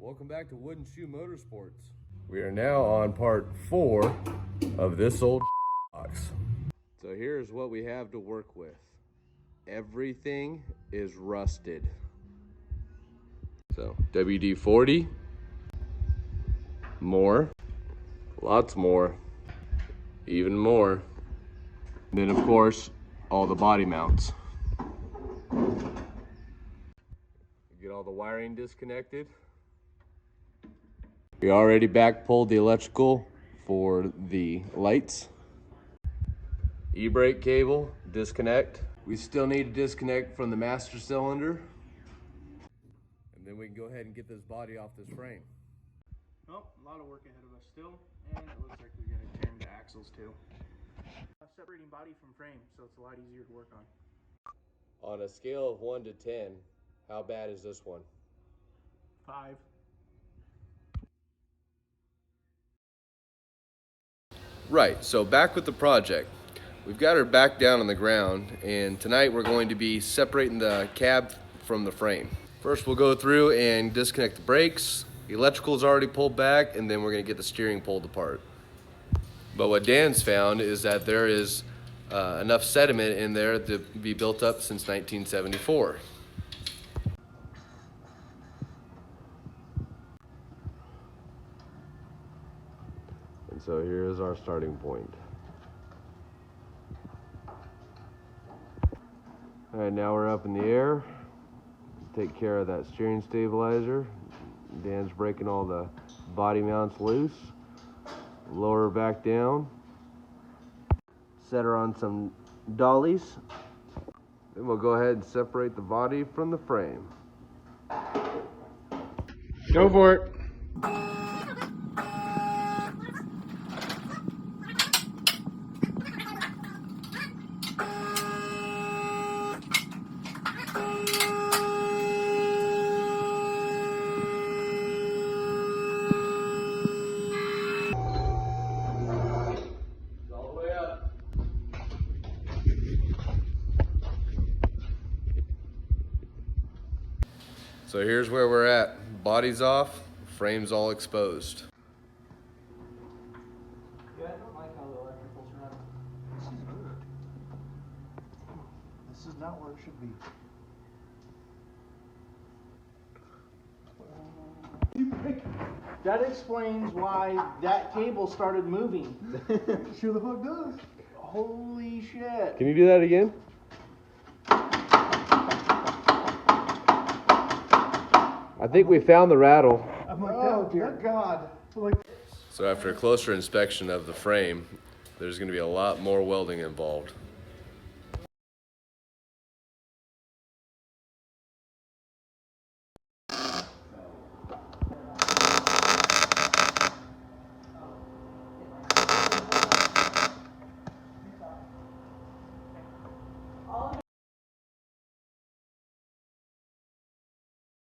Welcome back to Wooden Shoe Motorsports. We are now on part 4 of this old box. So here's what we have to work with. Everything is rusted. So WD-40, more, lots more, even more. And then of course, all the body mounts. Get all the wiring disconnected. We already back pulled the electrical for the lights. E-brake cable, disconnect. We still need to disconnect from the master cylinder. And then we can go ahead and get this body off this frame. Well, a lot of work ahead of us still, and it looks like we're going to trim the axles too. Separating body from frame, so it's a lot easier to work on. On a scale of 1 to 10, how bad is this one? 5. Right, so back with the project. We've got her back down on the ground, and tonight we're going to be separating the cab from the frame. First we'll go through and disconnect the brakes. The electrical is already pulled back, and then we're going to get the steering pulled apart. But what Dan's found is that there is enough sediment in there to be built up since 1974. And so here's our starting point. All right, now we're up in the air. Take care of that steering stabilizer. Dan's breaking all the body mounts loose. Lower her back down. Set her on some dollies. Then we'll go ahead and separate the body from the frame. Go for it. So here's where we're at. Body's off, frame's all exposed. Yeah, I don't like how the electrical's running. This is not where it should be. That explains why that cable started moving. Sure the fuck does. Holy shit. Can you do that again? I think we found the rattle. I'm like, Oh, that, dear God. like, So after a closer inspection of the frame, there's going to be a lot more welding involved.